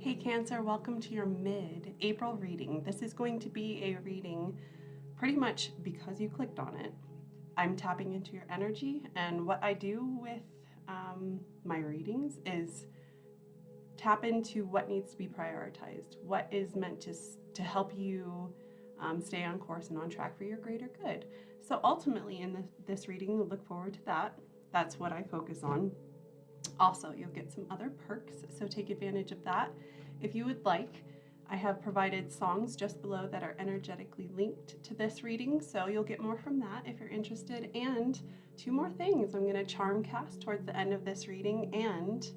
Hey Cancer, welcome to your mid-April reading. This is going to be a reading pretty much because you clicked on it. I'm tapping into your energy, and what I do with my readings is tap into what needs to be prioritized, what is meant to help you stay on course and on track for your greater good. So ultimately in this reading, look forward to that. That's what I focus on. Also, you'll get some other perks, so take advantage of that. If you would like, I have provided songs just below that are energetically linked to this reading, so you'll get more from that if you're interested. And two more things. I'm going to charm cast towards the end of this reading and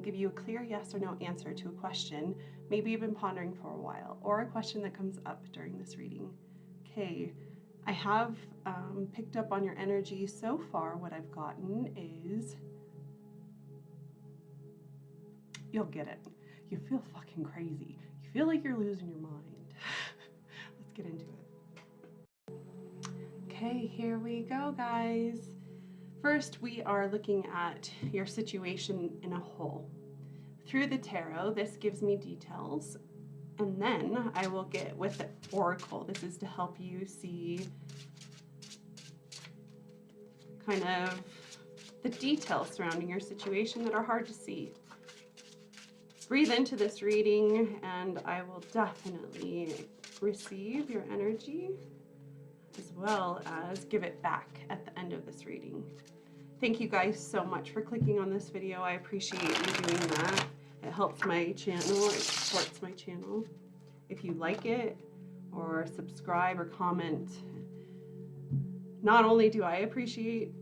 give you a clear yes or no answer to a question maybe you've been pondering for a while, or a question that comes up during this reading. Okay, I have picked up on your energy so far. What I've gotten is you'll get it. You feel fucking crazy. You feel like you're losing your mind. Let's get into it. Okay, here we go, guys. First, we are looking at your situation in a whole. Through the tarot, this gives me details, and then I will get with the oracle. This is to help you see kind of the details surrounding your situation that are hard to see. Breathe into this reading, and I will definitely receive your energy as well as give it back at the end of this reading. Thank you guys so much for clicking on this video. I appreciate you doing that. It helps my channel, it supports my channel. If you like it, or subscribe or comment, not only do I appreciate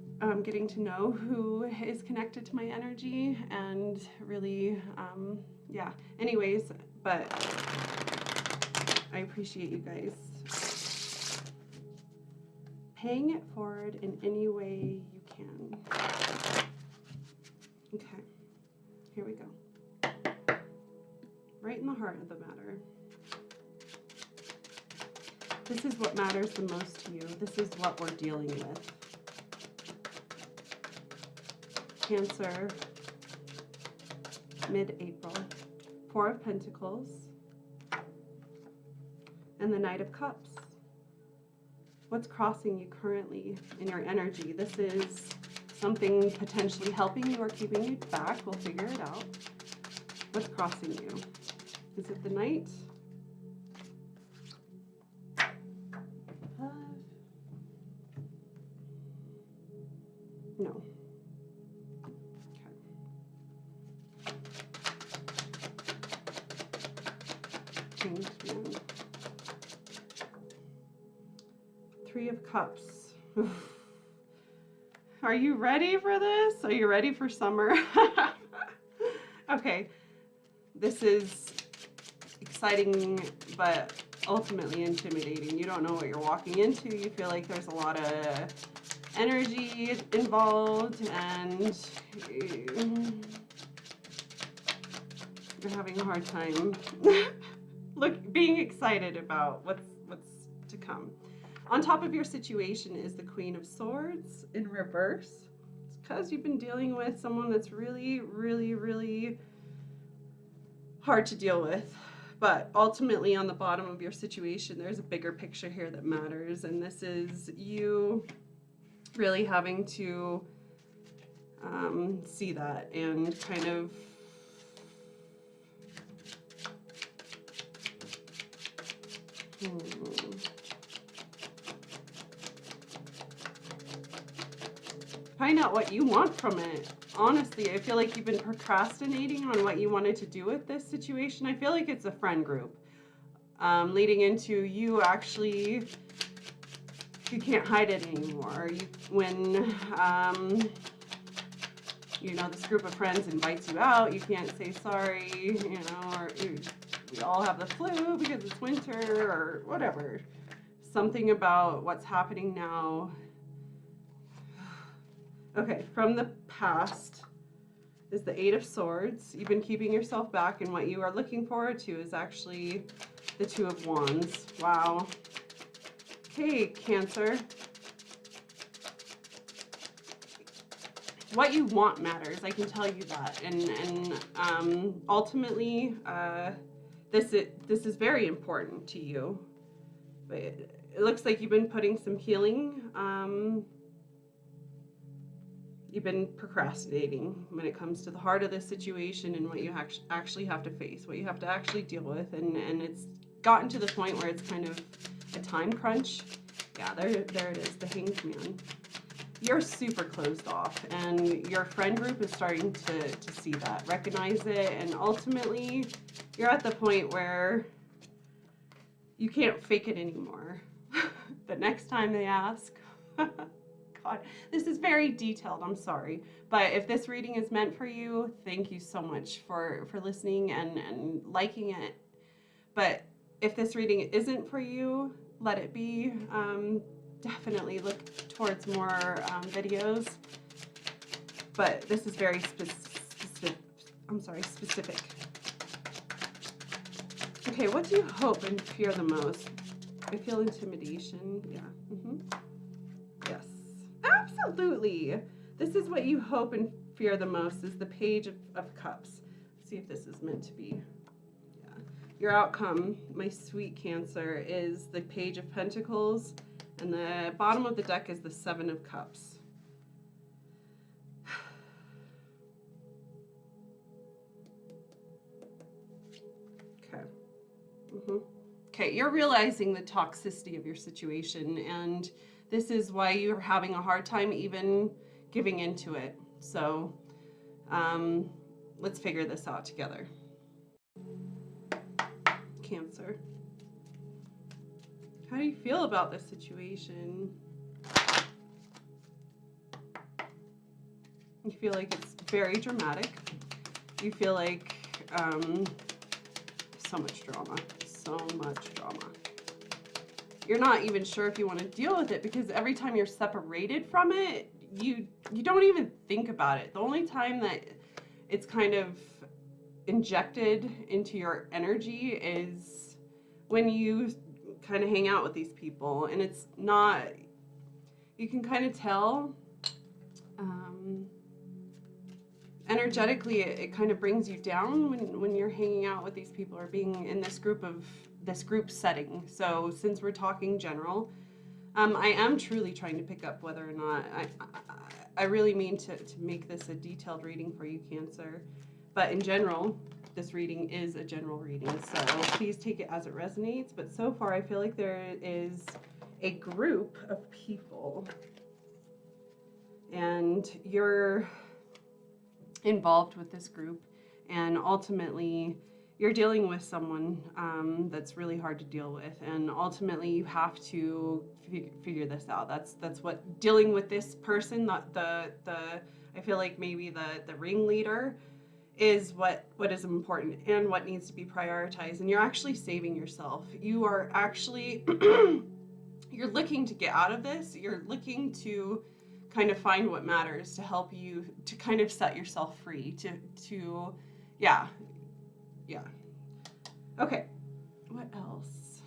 getting to know who is connected to my energy and really, yeah, anyways, but I appreciate you guys paying it forward in any way you can. Okay, here we go. Right in the heart of the matter. This is what matters the most to you. This is what we're dealing with. Cancer, mid-April, Four of Pentacles, and the Knight of Cups. What's crossing you currently in your energy? This is something potentially helping you or keeping you back. We'll figure it out. What's crossing you? Is it the Knight? No. Three of Cups. Are you ready for this? Are you ready for summer? Okay, this is exciting, but ultimately intimidating. You don't know what you're walking into. You feel like there's a lot of energy involved, and you're having a hard time being excited about what's to come. On top of your situation is the Queen of Swords in reverse. It's because you've been dealing with someone that's really, really, really hard to deal with. But ultimately on the bottom of your situation, there's a bigger picture here that matters. And this is you really having to see that and kind of find out what you want from it. Honestly, I feel like you've been procrastinating on what you wanted to do with this situation. I feel like it's a friend group leading into you actually, you can't hide it anymore. When you know, this group of friends invites you out, you can't say sorry, you know, or we all have the flu because it's winter or whatever. Something about what's happening now. Okay, from the past is the Eight of Swords. You've been keeping yourself back, and what you are looking forward to is actually the Two of Wands. Wow. Okay, Cancer. what you want matters. I can tell you that. And ultimately, this is very important to you. But it looks like you've been putting some healing. You've been procrastinating when it comes to the heart of this situation and what you actually have to face, what you have to actually deal with. And it's gotten to the point where it's kind of a time crunch. Yeah, there it is, the Hanged Man. You're super closed off, and your friend group is starting to see that, recognize it, and ultimately you're at the point where you can't fake it anymore. The next time they ask, God, this is very detailed, I'm sorry. But if this reading is meant for you, thank you so much for listening and liking it. But if this reading isn't for you, let it be. Definitely look towards more videos. But this is very specific. Okay, what do you hope and fear the most? I feel intimidation. Yeah. Yes. Absolutely. This is what you hope and fear the most, is the Page of Cups. Let's see if this is meant to be. Yeah. Your outcome, my sweet Cancer, is the Page of Pentacles, and the bottom of the deck is the Seven of Cups. Okay. Okay, you're realizing the toxicity of your situation, and this is why you're having a hard time even giving into it. So let's figure this out together. Cancer. How do you feel about this situation? You feel like it's very dramatic. You feel like so much drama. So much drama. You're not even sure if you want to deal with it, because every time you're separated from it, you don't even think about it. The only time that it's kind of injected into your energy is when you kind of hang out with these people, and it's not, you can kind of tell energetically it kind of brings you down when you're hanging out with these people or being in this group setting. So since we're talking general, I am truly trying to pick up whether or not I really mean to make this a detailed reading for you, Cancer. But in general, this reading is a general reading, so please take it as it resonates. But so far, I feel like there is a group of people, and you're involved with this group, and ultimately you're dealing with someone that's really hard to deal with, and ultimately you have to figure this out. That's what dealing with this person, not the I feel like maybe the ringleader, is what is important and what needs to be prioritized. And you're actually saving yourself. You are actually you're looking to get out of this. You're looking to kind of find what matters to help you to kind of set yourself free to yeah. Okay, what else?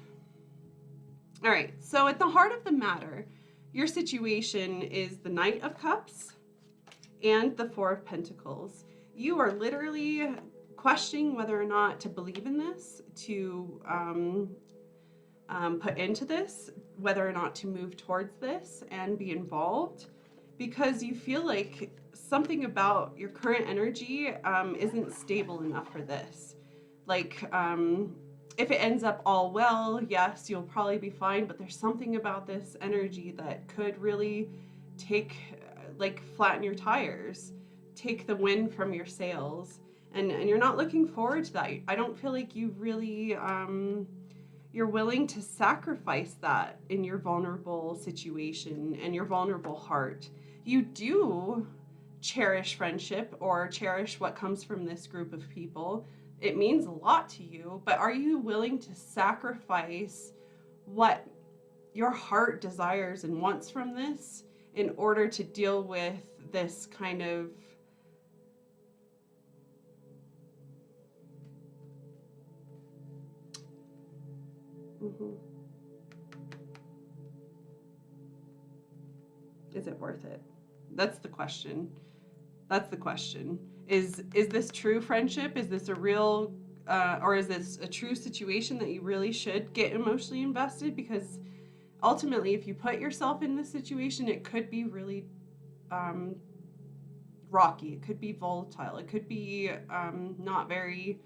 All right, so at the heart of the matter, your situation is the Knight of Cups and the Four of Pentacles. You are literally questioning whether or not to believe in this, to put into this, whether or not to move towards this and be involved, because you feel like something about your current energy isn't stable enough for this. Like, if it ends up all well, yes, you'll probably be fine, but there's something about this energy that could really flatten your tires, take the wind from your sails, and you're not looking forward to that. I don't feel like you really, you're willing to sacrifice that in your vulnerable situation and your vulnerable heart. You do cherish friendship or cherish what comes from this group of people. It means a lot to you, but are you willing to sacrifice what your heart desires and wants from this in order to deal with this kind of Is it worth it? That's the question. That's the question. Is this true friendship? Is this a real, or is this a true situation that you really should get emotionally invested? Because ultimately, if you put yourself in this situation, it could be really rocky. It could be volatile. It could be not very.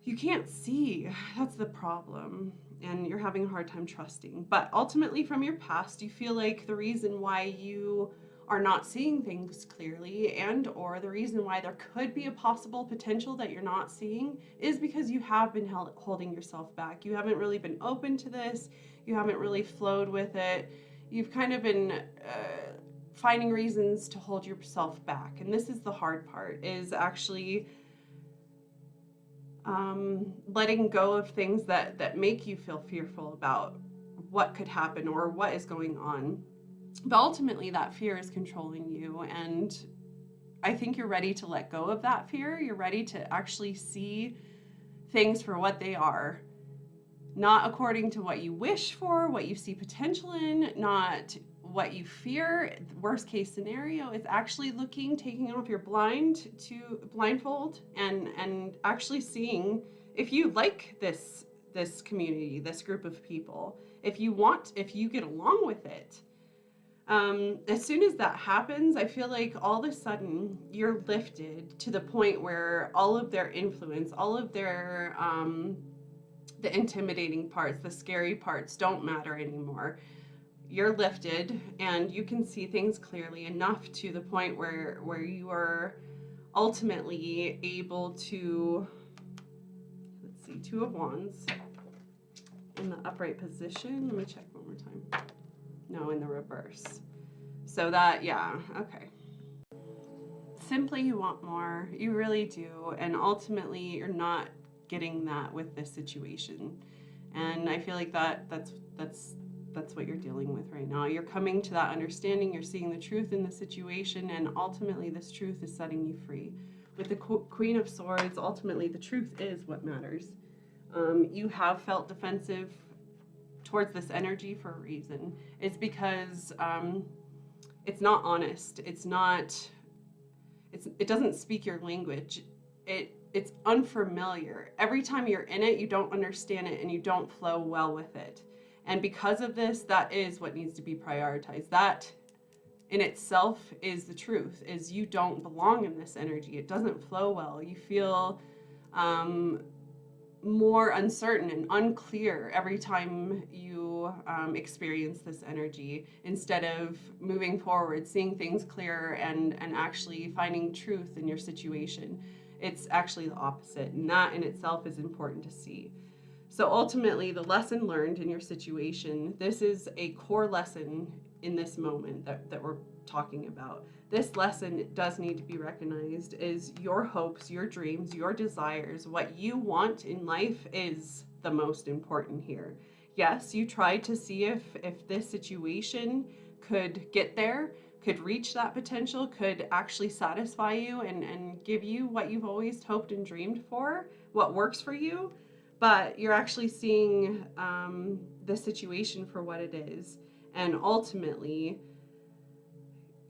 You can't see. That's the problem. And you're having a hard time trusting. But ultimately, from your past, you feel like the reason why you are not seeing things clearly, and or the reason why there could be a possible potential that you're not seeing, is because you have been holding yourself back. You haven't really been open to this. You haven't really flowed with it. You've kind of been finding reasons to hold yourself back. And this is the hard part, is actually letting go of things that make you feel fearful about what could happen or what is going on. But ultimately, that fear is controlling you. And I think you're ready to let go of that fear. You're ready to actually see things for what they are, not according to what you wish for, what you see potential in, not what you fear. The worst case scenario is actually taking off your blindfold and actually seeing if you like this community, this group of people, if you get along with it. As soon as that happens, I feel like all of a sudden you're lifted to the point where all of their influence, all of their the intimidating parts, the scary parts don't matter anymore. You're lifted and you can see things clearly enough to the point where you are ultimately able to, let's see, Two of Wands in the upright position. Let me check one more time. No, in the reverse. So that, yeah, okay. Simply, you want more. You really do. And ultimately, you're not getting that with this situation. And I feel like that's what you're dealing with right now. You're coming to that understanding. You're seeing the truth in the situation. And ultimately, this truth is setting you free. With the Queen of Swords, ultimately, the truth is what matters. You have felt defensive towards this energy for a reason. It's because it's not honest. It doesn't speak your language. It's unfamiliar. Every time you're in it, you don't understand it and you don't flow well with it. And because of this, that is what needs to be prioritized. That in itself is the truth, is you don't belong in this energy. It doesn't flow well. You feel more uncertain and unclear every time you experience this energy, instead of moving forward, seeing things clearer and actually finding truth in your situation. It's actually the opposite, and that in itself is important to see. So ultimately, the lesson learned in your situation, this is a core lesson in this moment that we're talking about. This lesson does need to be recognized, is your hopes, your dreams, your desires, what you want in life is the most important here. Yes, you tried to see if this situation could get there, could reach that potential, could actually satisfy you and give you what you've always hoped and dreamed for, what works for you. But you're actually seeing the situation for what it is. And ultimately,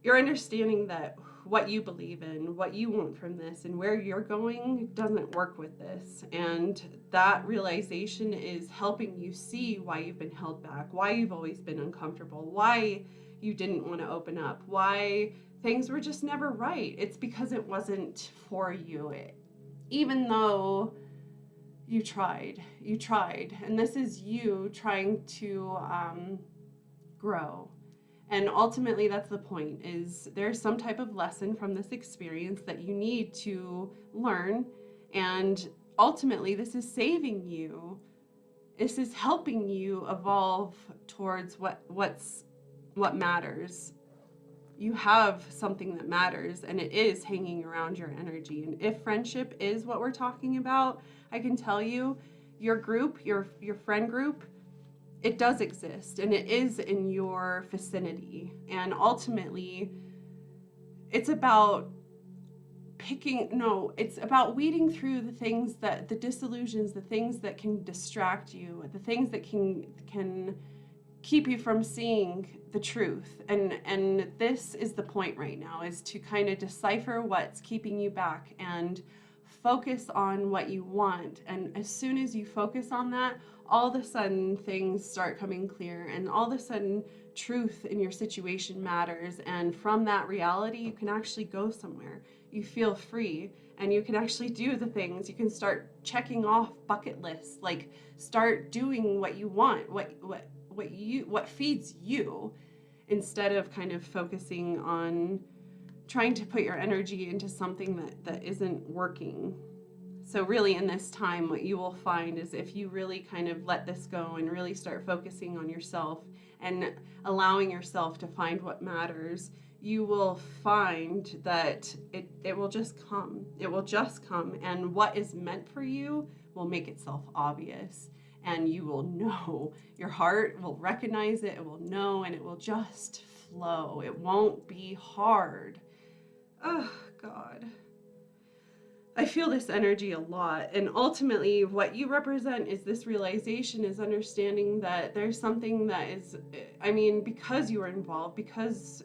you're understanding that what you believe in, what you want from this, and where you're going doesn't work with this. And that realization is helping you see why you've been held back, why you've always been uncomfortable, why you didn't want to open up, why things were just never right. It's because it wasn't for you. Even though you tried. And this is you trying to grow. And ultimately, that's the point, is there's some type of lesson from this experience that you need to learn. And ultimately, this is saving you. This is helping you evolve towards what matters. You have something that matters, and it is hanging around your energy. And if friendship is what we're talking about, I can tell you, your group, your friend group, it does exist, and it is in your vicinity. And ultimately, it's about it's about weeding through the things the disillusions, the things that can distract you, the things that can keep you from seeing the truth. And this is the point right now, is to kind of decipher what's keeping you back and focus on what you want. And as soon as you focus on that, all of a sudden things start coming clear, and all of a sudden truth in your situation matters. And from that reality, you can actually go somewhere. You feel free, and you can actually do the things. You can start checking off bucket lists, like start doing what you want, what feeds you, instead of kind of focusing on trying to put your energy into something that isn't working. So really in this time, what you will find is, if you really kind of let this go and really start focusing on yourself and allowing yourself to find what matters, you will find that it will just come. It will just come, and what is meant for you will make itself obvious, and you will know. Your heart will recognize it, it will know, and it will just flow. It won't be hard. Oh, God. I feel this energy a lot, and ultimately what you represent is this realization, is understanding that there's something that is, I mean, because you are involved, because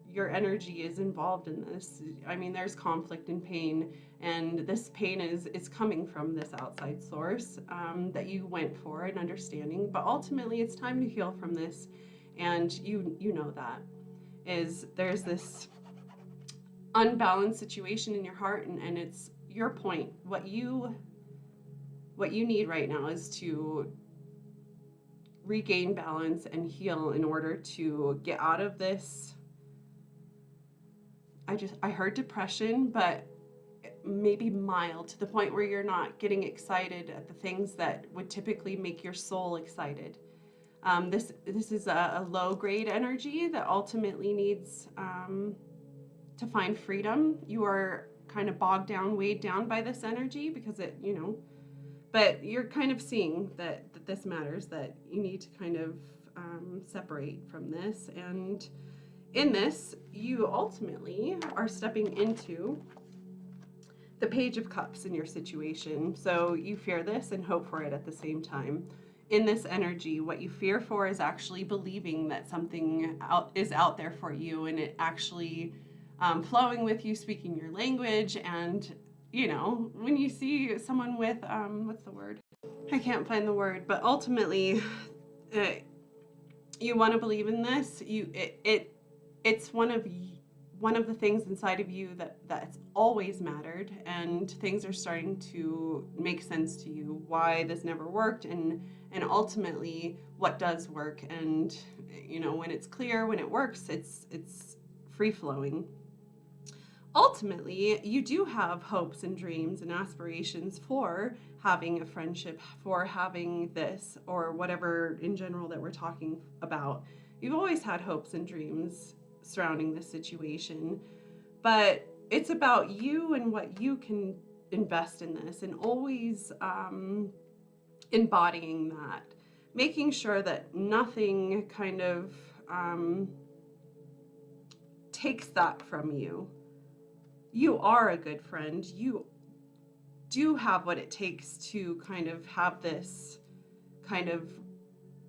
your energy is involved in this, I mean, there's conflict and pain, and this pain is coming from this outside source that you went for, and understanding, but ultimately it's time to heal from this. And you know that is, there's this unbalanced situation in your heart, and it's your point. What you need right now is to regain balance and heal in order to get out of this. I heard depression, but maybe mild, to the point where you're not getting excited at the things that would typically make your soul excited. This is a low grade energy that ultimately needs to find freedom. You are kind of bogged down, weighed down by this energy, because it, but you're kind of seeing that this matters, that you need to kind of separate from this. And in this, you ultimately are stepping into the Page of Cups in your situation. So you fear this and hope for it at the same time. In this energy, what you fear for is actually believing that something is out there for you, and it actually flowing with you, speaking your language. And when you see someone with what's the word? I can't find the word, but ultimately you want to believe in this. It's one of the things inside of you that's always mattered, and things are starting to make sense to you, why this never worked, and ultimately what does work. And when it's clear, when it works, it's free flowing. Ultimately, you do have hopes and dreams and aspirations for having a friendship, for having this, or whatever in general that we're talking about. You've always had hopes and dreams surrounding this situation, but it's about you and what you can invest in this, and always embodying that, making sure that nothing kind of takes that from you. You are a good friend. You do have what it takes to kind of have this kind of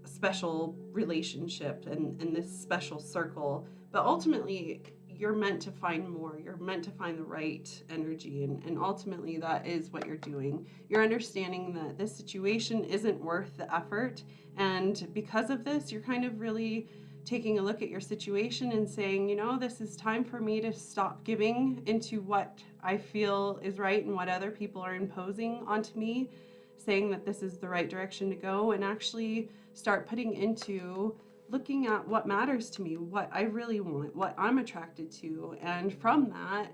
special relationship and this special circle. But ultimately, you're meant to find more. You're meant to find the right energy. And ultimately, that is what you're doing. You're understanding that this situation isn't worth the effort. And because of this, you're kind of really taking a look at your situation and saying, this is time for me to stop giving into what I feel is right and what other people are imposing onto me, saying that this is the right direction to go, and actually start putting into looking at what matters to me, what I really want, what I'm attracted to. And from that,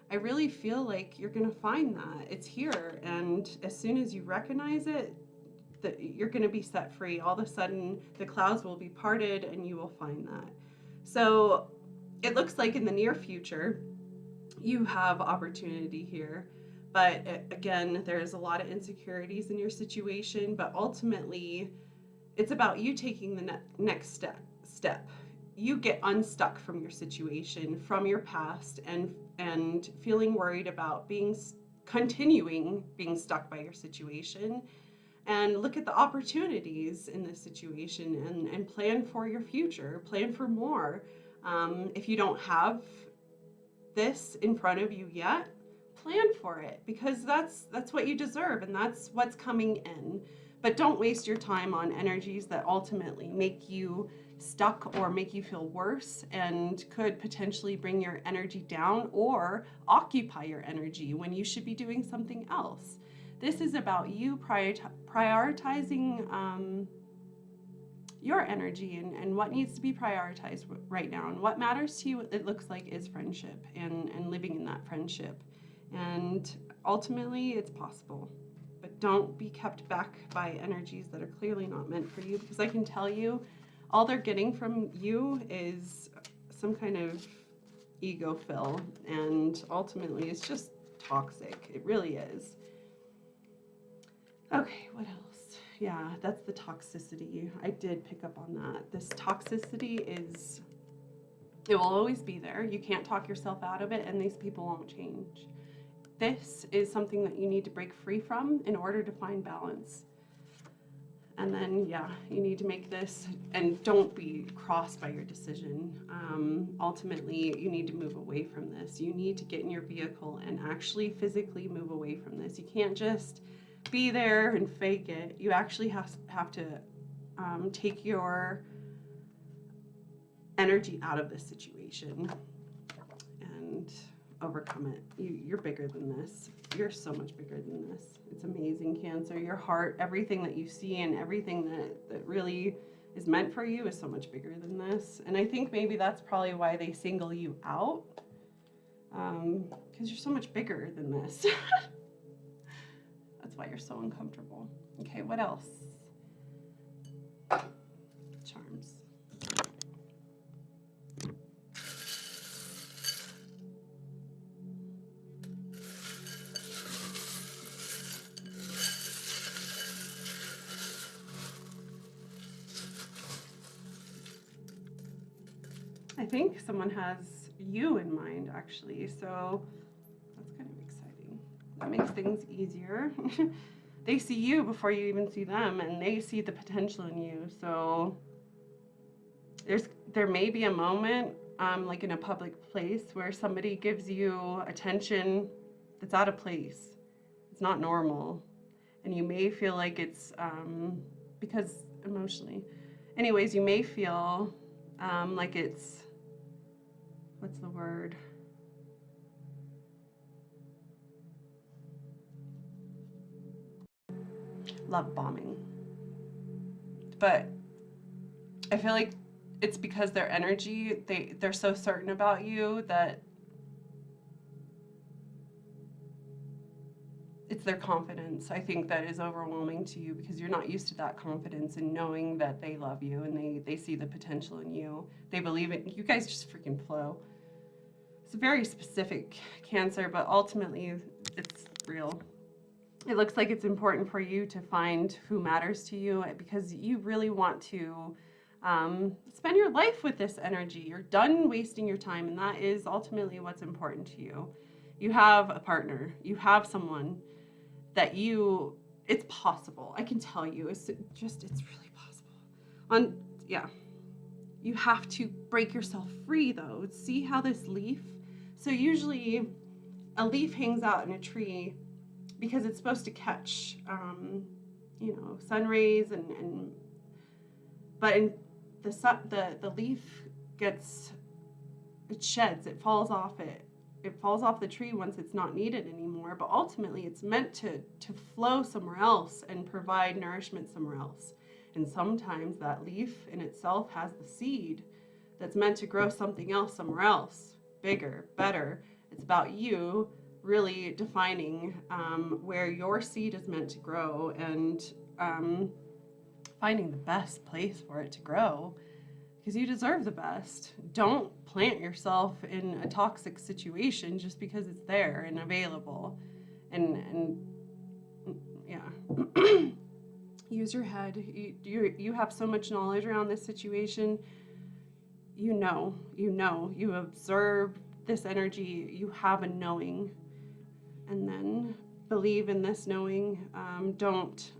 I really feel like you're going to find that it's here. And as soon as you recognize it, that you're going to be set free. All of a sudden the clouds will be parted and you will find that. So it looks like in the near future you have opportunity here, but again, there's a lot of insecurities in your situation. But ultimately it's about you taking the next step. You get unstuck from your situation, from your past, and feeling worried about continuing being stuck by your situation. and look at the opportunities in this situation and plan for your future, plan for more. If you don't have this in front of you yet, plan for it, because that's what you deserve and that's what's coming in. But don't waste your time on energies that ultimately make you stuck or make you feel worse and could potentially bring your energy down or occupy your energy when you should be doing something else. This is about you prioritizing your energy and what needs to be prioritized right now, and what matters to you, it looks like, is friendship and living in that friendship. And ultimately it's possible, but don't be kept back by energies that are clearly not meant for you, because I can tell you all they're getting from you is some kind of ego fill, and ultimately it's just toxic. It really is. Okay, what else? Yeah, that's the toxicity. I did pick up on that. This toxicity is, it will always be there. You can't talk yourself out of it, and these people won't change. This is something that you need to break free from in order to find balance. And then, yeah, you need to make this, and don't be crossed by your decision. Ultimately, you need to move away from this. You need to get in your vehicle and actually physically move away from this. You can't just be there and fake it. You actually have to take your energy out of this situation and overcome it. You're bigger than this. You're so much bigger than this. It's amazing, Cancer. Your heart, everything that you see and everything that really is meant for you is so much bigger than this. And I think maybe that's probably why they single you out, because you're so much bigger than this. That's why you're so uncomfortable. Okay, what else? Charms. I think someone has you in mind, actually, so that's kind of exciting. That makes things easier. They see you before you even see them, and they see the potential in you. So there may be a moment, like in a public place, where somebody gives you attention that's out of place. It's not normal, and you may feel like it's because emotionally. Anyways, you may feel like it's, what's the word? Love bombing. But I feel like it's because their energy, they're so certain about you that it's their confidence, I think, that is overwhelming to you, because you're not used to that confidence and knowing that they love you and they see the potential in you. They believe it. You guys just freaking flow. It's a very specific, Cancer, but ultimately it's real. It looks like it's important for you to find who matters to you, because you really want to spend your life with this energy. You're done wasting your time, and that is ultimately what's important to you. You have a partner. You have someone that it's possible. I can tell you, it's really possible. Yeah. You have to break yourself free, though. See how this leaf, so usually a leaf hangs out in a tree because it's supposed to catch, sun rays, but in the sun, the leaf it sheds, it falls off the tree once it's not needed anymore. But ultimately, it's meant to flow somewhere else and provide nourishment somewhere else. And sometimes that leaf in itself has the seed that's meant to grow something else somewhere else, bigger, better. It's about you really defining where your seed is meant to grow, and finding the best place for it to grow, because you deserve the best. Don't plant yourself in a toxic situation just because it's there and available. And yeah. Use your head. You have so much knowledge around this situation. You observe this energy. You have a knowing, and then believe in this knowing. Don't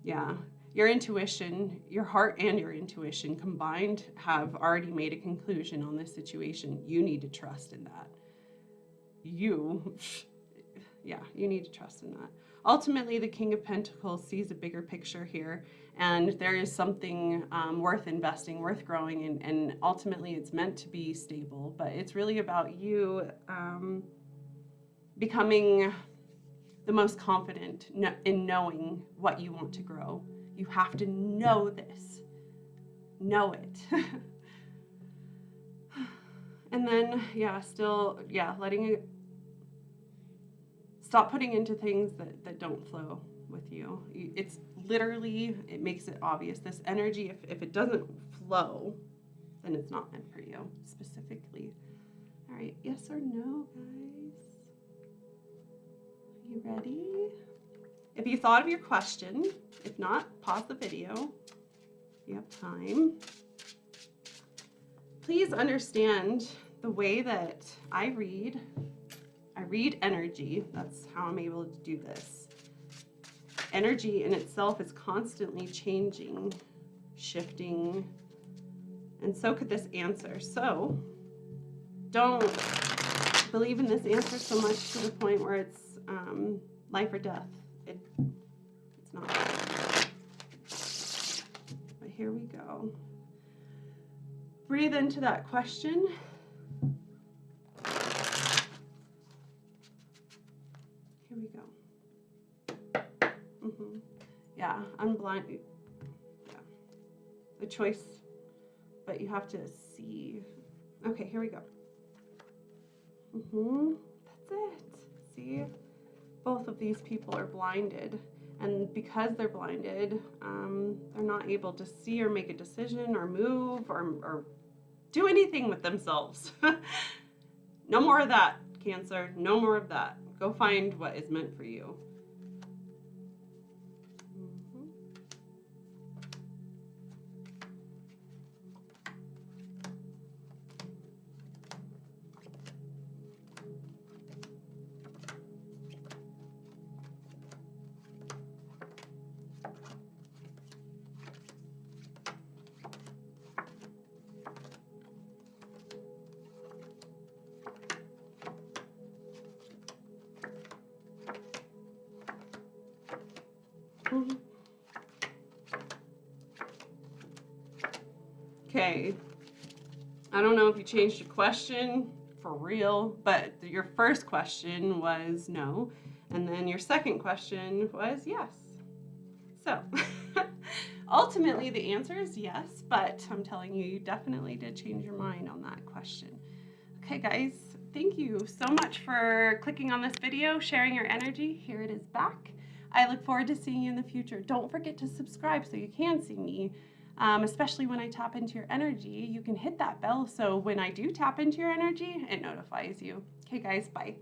Yeah, your intuition, your heart and your intuition combined have already made a conclusion on this situation. You need to trust in that. You need to trust in that. Ultimately, the King of Pentacles sees a bigger picture here, and there is something worth investing, worth growing, and ultimately it's meant to be stable, but it's really about you becoming the most confident in knowing what you want to grow. You have to know this. Know it. And then, letting it, stop putting into things that don't flow with you. It's literally, it makes it obvious. This energy, if it doesn't flow, then it's not meant for you specifically. All right, yes or no, guys? Are you ready? If you thought of your question, if not, pause the video. You have time. Please understand the way that I read energy. That's how I'm able to do this. Energy in itself is constantly changing, shifting, and so could this answer. So don't believe in this answer so much to the point where it's life or death. It's not. But here we go. Breathe into that question. Here we go. Yeah, unblind. Yeah, the choice, but you have to see. Okay, here we go. That's it. See, both of these people are blinded, and because they're blinded, they're not able to see or make a decision or move or do anything with themselves. No more of that, Cancer. No more of that. Go find what is meant for you. Okay, I don't know if you changed your question for real, but your first question was no, and then your second question was yes. So ultimately the answer is yes, but I'm telling you, you definitely did change your mind on that question. Okay guys, thank you so much for clicking on this video, sharing your energy. Here it is back. I look forward to seeing you in the future. Don't forget to subscribe so you can see me, especially when I tap into your energy. You can hit that bell so when I do tap into your energy, it notifies you. Okay guys, bye.